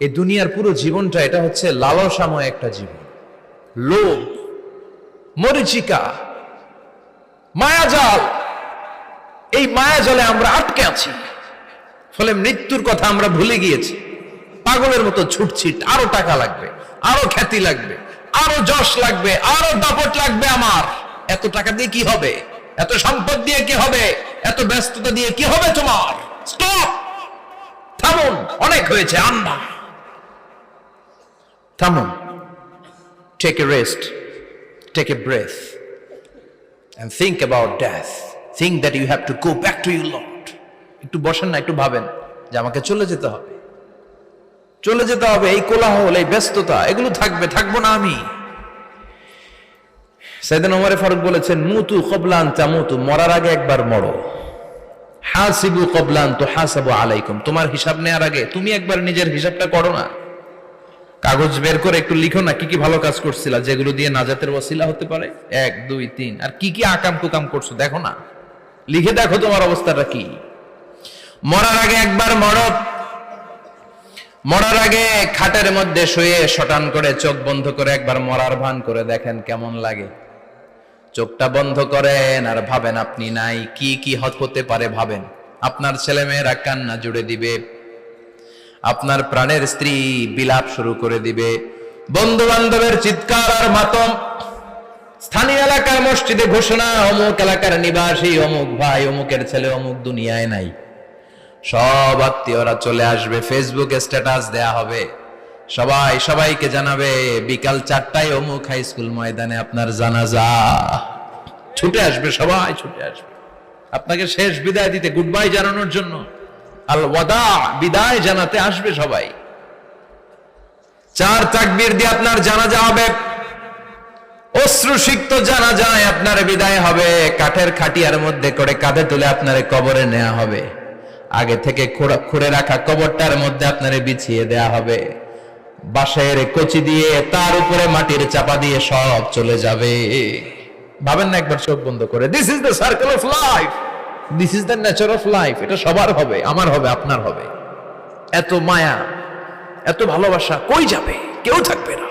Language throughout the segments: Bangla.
এই দুনিয়ার পুরো জীবনটা এটা হচ্ছে লালসাময় একটা জীবন। লোভ, মরিচিকা, মায়াজাল, এই মায়াজালে আমরা আটকে আছি। ফলে মৃত্যুর কথা আমরা ভুলে গিয়েছি। পাগলের মতো ছুটছিট, আরো টাকা লাগবে, আরো খ্যাতি লাগবে, আরো যশ লাগবে, আরো দাপট লাগবে। আমার এত টাকা দিয়ে কি হবে? এত সম্পদ দিয়ে কি হবে? এত ব্যস্ততা দিয়ে কি হবে তোমার? স্টপ, থামুন, অনেক হয়েছে। আন্না, থামুন, take a rest, take a breath and think about death. Think that you have to go back to your Lord. একটু বসেন না, একটু ভাবেন যে আমাকে চলে যেতে হবে, চলে যেতে হবে। এই কোলাহল, এই ব্যস্ততা, এগুলো থাকবে, থাকবো না আমি। সাইয়েদনা ওমর ফারুক বলেছেন, মুতু ক্বাবলা আন তামুতু, মরার আগে একবার মরো। হাসিবু ক্বাবলা আন তুহাসাবু আলাইকুম, তোমার হিসাব নেওয়ার আগে তুমি একবার নিজের হিসাবটা করো না। কাগজ বের করে একটু লিখো না কি কি ভালো কাজ করছিলা, যেগুলো দিয়ে নাজাতের ওয়াসিলা হতে পারে। 1 2 3, আর কি কি আকাম কুকাম করছো দেখো না, লিখে দেখো তোমার অবস্থাটা কি। মরার আগে একবার মরো। মরার আগে খাটের মধ্যে শুয়ে শটান করে চোখ বন্ধ করে একবার মরার ভান করে দেখেন কেমন লাগে। চোখটা বন্ধ করেন আর ভাবেন আপনি নাই, কি কি হতে পারে ভাবেন। আপনার ছেলেমেয়েরা কান্না জুড়ে দিবে, আপনার প্রাণের স্ত্রী বিলাপ শুরু করে দিবে, বন্ধু বান্ধবের চিৎকার আর মাতম, স্থানীয় এলাকার মসজিদে ঘোষণা, অমুক এলাকার নিবাসী অমুক ভাই অমুকের ছেলে অমুক দুনিয়ায় নাই। সব আত্মীয়রা চলে আসবে, ফেসবুকে স্ট্যাটাস দেয়া হবে, সবাই সবাইকে জানাবে বিকাল 4টায় অমুক হাই স্কুল ময়দানে আপনার জানাজা। ছুটে আসবে, সবাই ছুটে আসবে আপনাকে শেষ বিদায় দিতে, গুড বাই জানানোর জন্য, আল ওয়াদা, বিদায় জানাতে আসবে সবাই। 4 তাকবীর দিয়ে আপনার জানাজা হবে, অশ্রুসিক্ত জানাজায় আপনার বিদায় হবে। কাঠের খাটিয়ার মধ্যে করে কাঁধে তুলে আপনার কবরে নেওয়া হবে। আগে থেকে খুঁড়ে রাখা কবরটার মধ্যে আপনারে বিছিয়ে দেয়া হবে। বাঁশের কচি দিয়ে তার উপরে মাটির চাপা দিয়ে সব চলে যাবে। ভাবেন না একবার চোখ বন্ধ করে, this is the circle of life, this is the nature of life. এটা সবার হবে, আমার হবে, আপনার হবে। এত মায়া, এত ভালোবাসা কই যাবে? কেউ থাকবে না,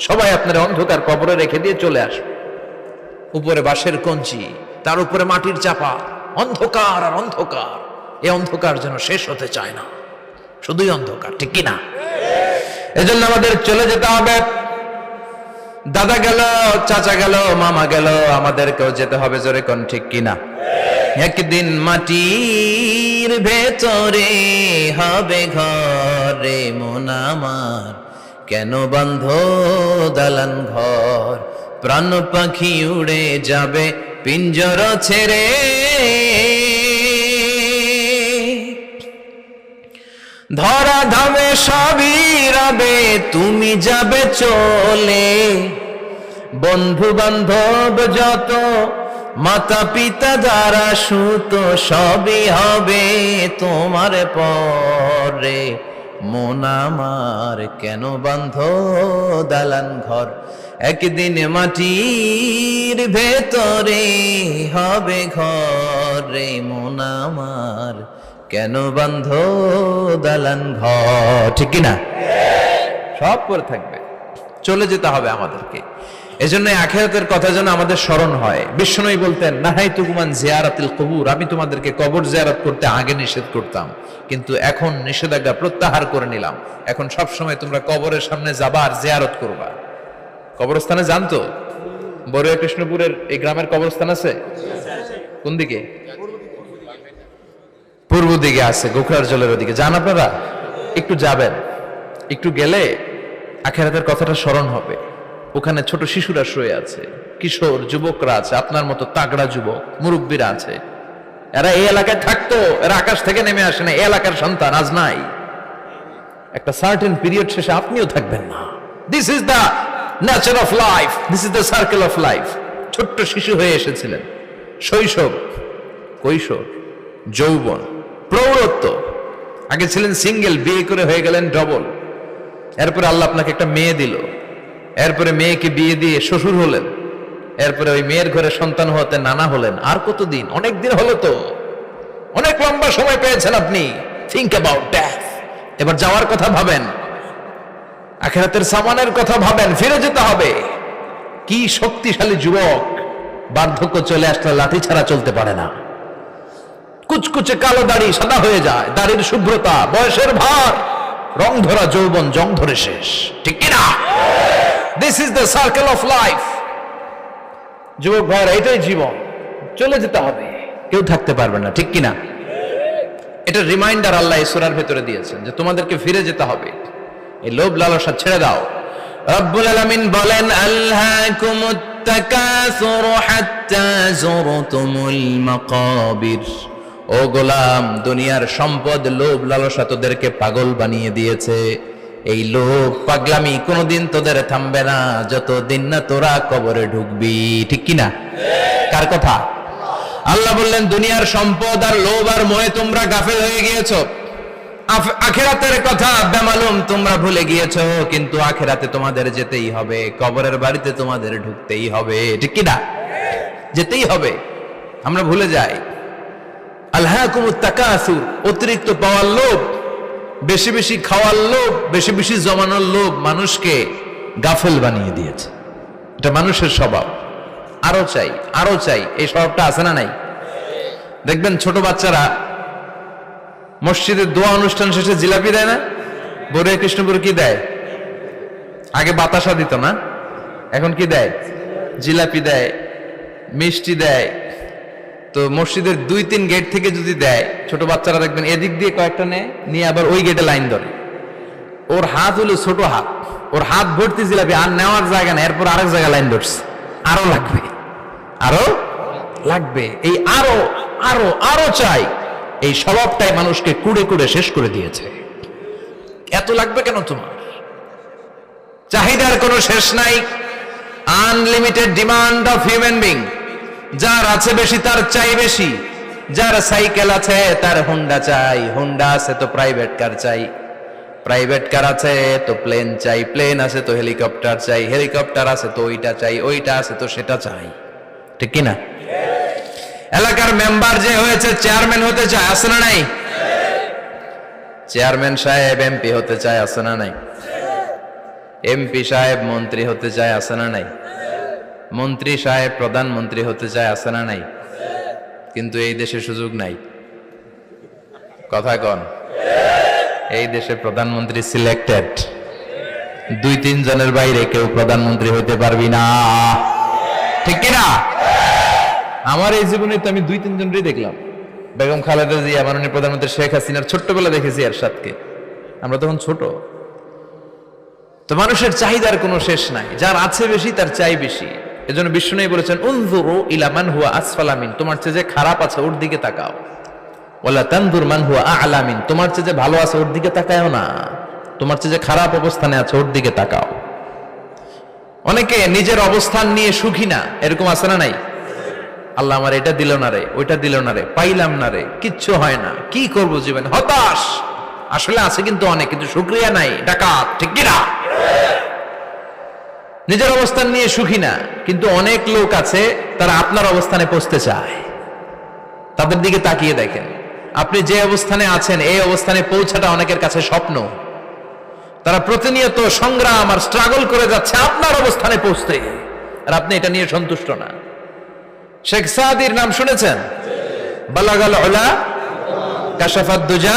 সবাই আপনার অন্ধকার কবরে রেখে দিয়ে চলে আসবে। উপরে বাঁশের কঞ্চি, তার উপরে মাটির চাপা, অন্ধকার আর অন্ধকার। এই অন্ধকার যেন শেষ হতে চায় না, শুধুই অন্ধকার, ঠিক কিনা? এজন্য আমাদের চলে যেতে হবে। দাদা গেল, চাচা গেল, মামা গেল, আমাদেরকেও যেতে হবে। জোরে কোন ঠিক কিনা? একদিন মাটির ভেতরে হবে ঘরে মন আমার, কেন বন্ধ দালান ঘর? প্রাণ পাখি উড়ে যাবে পিঞ্জর ছেড়ে, ধরা ধামে সবই রবে, তুমি যাবে চলে। বন্ধু বান্ধব যত, মাতা পিতা যারা সুত, সবই হবে তোমার পরে। মন আমার কেন বন্ধ দালান ঘর? একদিন মাটির ভেতরে হবে ঘরে মন আমার, কেন বন্ধ দালান ঘর? ঠিক কিনা? সব করে থাকবে, চলে যেতে হবে আমাদেরকে। এজন্য আখিরাতের কথা যেন আমাদের স্মরণ হয়। বিশ্বনবী বলতেন, নাহাইতুকুম আন জিয়ারাতিল কুবুর, আমি তোমাদেরকে কবর জিয়ারত করতে আগে নিষেধ করতাম, কিন্তু এখন নিষেধাজ্ঞা প্রত্যাহার করে নিলাম। এখন সব সময় তোমরা কবরের সামনে যাবা আর জিয়ারত করবা। কবরস্থানে জানতো বড়ুয়া কৃষ্ণপুরের এই গ্রামের কবরস্থান আছে কোন দিকে? পূর্ব দিকে আছে, গোখরার জলের ওদিকে। যান আপনারা, একটু যাবেন, একটু গেলে আখিরাতের কথাটা স্মরণ হবে। ওখানে ছোট শিশুরা শুয়ে আছে, কিশোর যুবকরা আছে, আপনার মতো তাগড়া যুবক মুরব্বীরা আছে। এরা এই এলাকায় থাকতো, এরা আকাশ থেকে নেমে আসে না, এই এলাকার সন্তান আজ নাই। একটা সার্টেন পিরিয়ড শেষে আপনিও থাকবেন না। This is the nature of life, this is the circle of life. ছোট্ট শিশু হয়ে এসেছিলেন, শৈশব, কৈশোর, যৌবন, প্রৌঢ়ত্ব। আগে ছিলেন সিঙ্গেল, বিয়ে করে হয়ে গেলেন ডবল। এরপরে আল্লাহ আপনাকে একটা মেয়ে দিল, এরপরে মেয়েকে বিয়ে দিয়ে শ্বশুর হলেন, এরপরে ওই মেয়ের ঘরে সন্তান হতে নানা হলেন। আর কতদিন? অনেক দিন হলো তো, অনেক লম্বা সময় পেয়েছেন আপনি। থিঙ্ক অ্যাবাউট ডেথ, এবার যাওয়ার কথা ভাবেন, আখিরাতের সামানের কথা ভাবেন, ফিরে যেতে হবে। কি শক্তিশালী যুবক, বার্ধক্য চলে আসলে লাঠি ছাড়া চলতে পারে না। কুচকুচে কালো দাড়ি সাদা হয়ে যায়, দাড়ির শুভ্রতা, বয়সের ভার, রং ধরা যৌবন জং ধরে শেষ, ঠিক কিনা? This is the circle of life. যুবক ভাইরা, এটাই জীবন, চলে যেতে হবে, কেউ থাকতে পারবে না, ঠিক কিনা? এটা রিমাইন্ডার আল্লাহ এই সূরার ভেতরে দিয়েছেন যে তোমাদেরকে ফিরে যেতে হবে, এই লোভ লালসা ছেড়ে দাও। রব্বুল আলামিন বলেন, আলহাকুমুত তাকাসুর হাত্তা যুরতুমুল মাকাবির। ও গোলাম, দুনিয়ার সম্পদ, লোভ লালসা তোদেরকে পাগল বানিয়ে দিয়েছে। এই লোভ পাগলামি কোনোদিন তোদের থামবে না যতদিন না তোরা কবরে ঢুকবি, ঠিক কিনা? কার কথা? আল্লাহ বললেন, দুনিয়ার সম্পদ আর লোভ আর মোহে তোমরা গাফেল হয়ে গিয়েছো, আখিরাতের কথা বেমালুম তোমরা ভুলে গিয়েছো। কিন্তু আখিরাতে তোমাদের যেতেই হবে, কবরের বাড়িতে তোমাদের ঢুকতেই হবে, ঠিক কিনা? যেতেই হবে, আমরা ভুলে যাই। আলহাকুমুত তাকাসুর, অতিরিক্ত পাওয়ার লোভ, বেশি বেশি খাওয়ার লোভ, বেশি বেশি জমানোর লোভ মানুষকে গাফেল বানিয়ে দিয়েছে। এটা মানুষের স্বভাব, আরো চাই আরো চাই, এই স্বভাবটা আছে না নাই? দেখবেন ছোট বাচ্চারা মসজিদের দোয়া অনুষ্ঠান শেষে জিলাপি দেয় না? বড়ে কৃষ্ণপুর কি দেয়? আগে বাতাসা দিত না, এখন কি দেয়? জিলাপি দেয়, মিষ্টি দেয়। তো মসজিদের 2-3 গেট থেকে যদি দেয়, ছোট বাচ্চারা দেখবেন এদিক দিয়ে কয়েকটা নিয়ে আবার ওই গেটে লাইন ধরে। ওর হাত হলো ছোট হাত, ওর হাত ভর্তি জিলাপি, আর নেওয়ার জায়গা না, এরপর আরেক জায়গায় লাইন ধরছে, আরো লাগবে আরো লাগবে, এই আরো আরো আরো চাই, এই স্বভাবটাই মানুষকে কুড়ে কুড়ে শেষ করে দিয়েছে। এত লাগবে কেন তোমার? চাহিদার কোনো শেষ নাই, unlimited demand of human being. যার আছে বেশি তার চাই বেশি, যার সাইকেল আছে তার হুন্ডা চাই, হুন্ডা আছে তো প্রাইভেট কার চাই, প্রাইভেট কার আছে তো প্লেন চাই, প্লেন আছে তো হেলিকপ্টার চাই, হেলিকপ্টার আছে তো ওইটা চাই, ওইটা আছে তো সেটা চাই, ঠিক কিনা? এলাকার মেম্বার যে হয়েছে চেয়ারম্যান হতে চায়, আছে না নাই? চেয়ারম্যান সাহেব এমপি হতে চায়, আছে না নাই? এমপি সাহেব মন্ত্রী হতে চায়, আছে না নাই? মন্ত্রী সাহেব প্রধানমন্ত্রী হতে চায়, আছে না নাই? কিন্তু এই দেশে সুযোগ নাই, কথা কন। এই দেশে প্রধানমন্ত্রী সিলেক্টেড, 2-3 জনের বাইরে কেউ প্রধানমন্ত্রী হইতে পারবি না, ঠিক কিনা? আমার এই জীবনে তো আমি 2-3 জনই দেখলাম। বেগম খালেদা জিয়া, মাননীয় প্রধানমন্ত্রী শেখ হাসিনার ছোট্টবেলা দেখেছি এরশাদকে, আমরা তখন ছোট। তো মানুষের চাহিদার কোনো শেষ নাই, যার আছে বেশি তার চাই বেশি। এজন্য বিষ্ণু বলেছেন, উনজুরু ইলা মান হুয়া আসফালা মিন, তোমার চেয়ে যে খারাপ আছে ওর দিকে তাকাও। ওয়ালা তানজুর মান হুয়া আ'লা মিন, তোমার চেয়ে যে ভালো আছে ওর দিকে তাকায়ও না, তোমার চেয়ে যে খারাপ অবস্থানে আছে ওর দিকে তাকাও। অনেকে নিজের অবস্থান নিয়ে সুখী না, এরকম আছে না নাই? আল্লাহ আমার এটা দিল না রে, ওইটা দিল না রে, পাইলাম না রে, কিচ্ছু হয় না, কি করব জীবনে, হতাশ। আসলে আছে কিন্তু অনেক, কিন্তু শুকরিয়া নাই, ডাকাত, ঠিক কিনা? নিজের অবস্থান নিয়ে সুখী না, কিন্তু অনেক লোক আছে তারা আপনার অবস্থানে পৌঁছতে চায়। তাদের দিকে তাকিয়ে দেখেন, আপনি যে অবস্থানে আছেন এই অবস্থানে পৌঁছাটা অনেকের কাছে স্বপ্ন। তারা প্রতিনিয়ত সংগ্রাম আর স্ট্রাগল করে যাচ্ছে আপনার অবস্থানে পৌঁছতে, আর আপনি এটা নিয়ে সন্তুষ্ট না। শেখ সাদির নাম শুনেছেন? বালাগাল উলা কাশাফাত দুজা,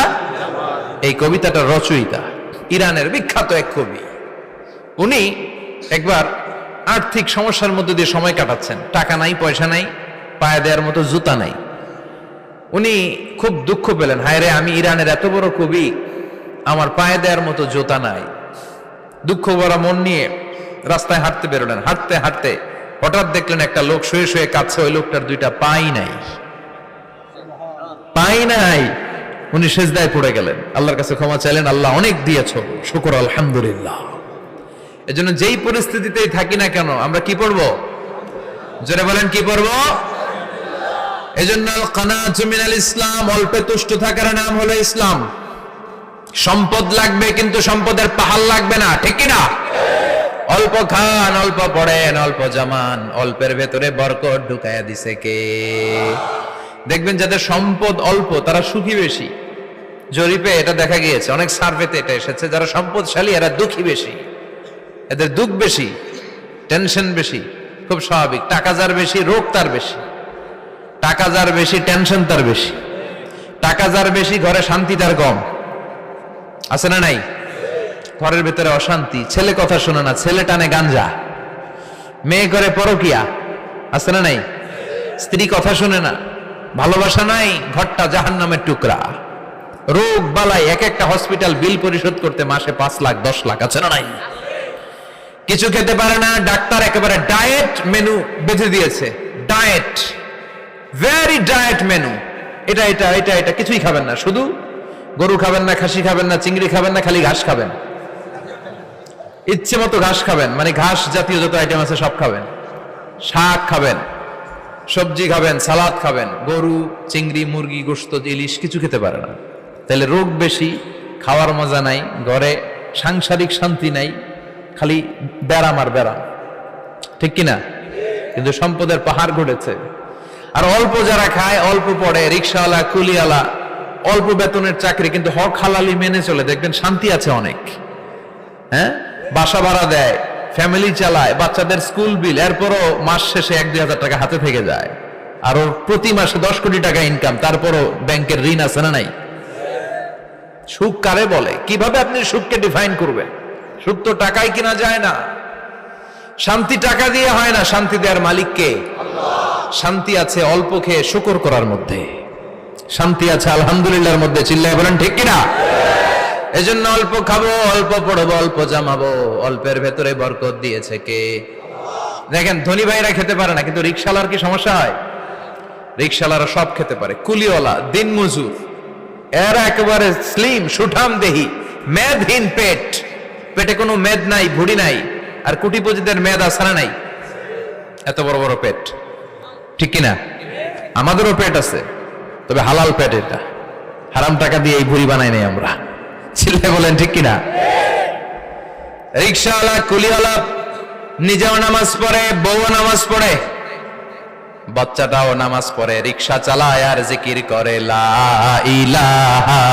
এই কবিতাটার রচয়িতা ইরানের বিখ্যাত এক কবি। উনি একবার আর্থিক সমস্যার মধ্যে দিয়ে সময় কাটাচ্ছেন, টাকা নাই, পয়সা নাই, পায়ে দেওয়ার মতো জুতা নাই। উনি খুব দুঃখ পেলেন, হায় রে, আমি ইরানের এত বড় কবি, আমার পায়ে দেওয়ার মতো জুতা নাই। দুঃখ ভরা মন নিয়ে রাস্তায় হাঁটতে বেরোলেন। হাঁটতে হাঁটতে হঠাৎ দেখলেন একটা লোক শুয়ে শুয়ে কাঁদছে, ওই লোকটার 2টা পাই নাই, পাই নাই। উনি সেজদায় পড়ে গেলেন, আল্লাহর কাছে ক্ষমা চাইলেন, আল্লাহ অনেক দিয়েছো, শুকর আলহামদুলিল্লাহ। এজন্য যেই পরিস্থিতিতেই থাকি না কেন আমরা কি পড়বো? জোরে বলেন, কি পড়বো? এজন্য কানাতু মিনাল ইসলাম, অল্পে তুষ্ট থাকার নাম হলো ইসলাম। সম্পদ লাগবে কিন্তু সম্পদের পাহাড় লাগবে না, ঠিক কিনা? অল্প খান, অল্প পড়েন, অল্প জামান, অল্পের ভেতরে বরকত ঢুকায়া দিছে কে? দেখবেন যাদের সম্পদ অল্প তারা সুখী বেশি, জরিপে এটা দেখা গিয়েছে, অনেক সার্ভেতে এটা এসেছে, যারা সম্পদশালী এরা দুঃখী বেশি, এদের দুঃখ বেশি, টেনশন বেশি। খুব স্বাভাবিক, টাকা যার বেশি রোগ তার বেশি, টাকা যার বেশি টেনশন তার বেশি, টাকা যার বেশি ঘরে শান্তি তার কম। আছে না নাই? ঘরের ভেতরে অশান্তি, ছেলে কথা শোনে না, ছেলে টানে গাঞ্জা, মেয়ে করে পরকিয়া। আছে না নাই? স্ত্রী কথা শোনে না, ভালোবাসা নাই, ঘরটা জাহান্নামের টুকরা। রোগ বালাই, এক একটা হসপিটাল বিল পরিশোধ করতে মাসে 5 লাখ 10 লাখ। আছে না নাই? কিছু খেতে পারে না, ডাক্তার একেবারে ডায়েট মেনু বেঁধে দিয়েছে। ডায়েট, ভেরি ডায়েট মেনু, এটা এটা এটা এটা কিছুই খাবেন না, শুধু গরু খাবেন না, খাসি খাবেন না, চিংড়ি খাবেন না, খালি ঘাস খাবেন, ইচ্ছে মতো ঘাস খাবেন, মানে ঘাস জাতীয় যত আইটেম আছে সব খাবেন, শাক খাবেন, সবজি খাবেন, সালাদ খাবেন, গরু চিংড়ি মুরগি গোশত ইলিশ কিছু খেতে পারে না। তাহলে রোগ বেশি, খাওয়ার মজা নাই, ঘরে সাংসারিক শান্তি নাই, খালি ব্যারাম আর ব্যারাম। ঠিক কিনা? কিন্তু সম্পদের পাহাড় ঘটেছে। আর অল্প যারা খায়, অল্প পড়ে, রিক্সাওয়ালা, কুলিওয়ালা, অল্প বেতনের চাকরি, কিন্তু হক হালালি মেনে চলে, দেখবেন শান্তি আছে অনেক। হ্যাঁ, বাসা ভাড়া দেয়, ফ্যামিলি চালায়, বাচ্চাদের স্কুল বিল, এরপরও মাস শেষে 1-2 হাজার টাকা হাতে থেকে যায়। আর ওর প্রতি মাসে 10 কোটি টাকা ইনকাম, তারপরও ব্যাংকের ঋণ আছে না নাই? সুখ কারে বলে? কিভাবে আপনি সুখকে ডিফাইন করবেন? সুখ তো টাকায় কিনা যায় না, শান্তি টাকা দিয়ে হয় না, শান্তি দেওয়ার মালিক কে? শান্তি আছে অল্প খেয়ে শুকর করার মধ্যে, শান্তি আছে আলহামদুলিল্লাহর মধ্যে। চিল্লায় বলেন ঠিক কিনা? এজন্য অল্প খাবো, অল্প পড়বো, অল্প জামাবো, অল্পের ভেতরে বরকত দিয়েছে কে? দেখেন, ধনী ভাইরা খেতে পারে না, কিন্তু রিক্সাওয়ালার কি সমস্যা হয়? রিক্সাওয়ালারা সব খেতে পারে, কুলিওয়ালা, দিন মজুর, এরা একেবারে স্লিম সুঠাম দেহি, মেদহীন পেট, পেটে কোনো মেদ নাই, ভুড়ি নাই। আর কোটিপতিদের মেদ আছে না নাই? এত বড় বড় পেট। ঠিক কিনা? আমাদেরও পেট আছে, তবে হালাল পেট, এটা হারাম টাকা দিয়ে এই ভুড়ি বানাই নাই আমরা। ছেলে বলেন ঠিক কিনা? রিক্সাওয়ালা, কুলিওয়ালা নিজেও নামাজ পড়ে, বউ নামাজ পড়ে, বাচ্চাটাও নামাজ পড়ে, রিক্সা চালায় আর জিকির করে লা ইলাহা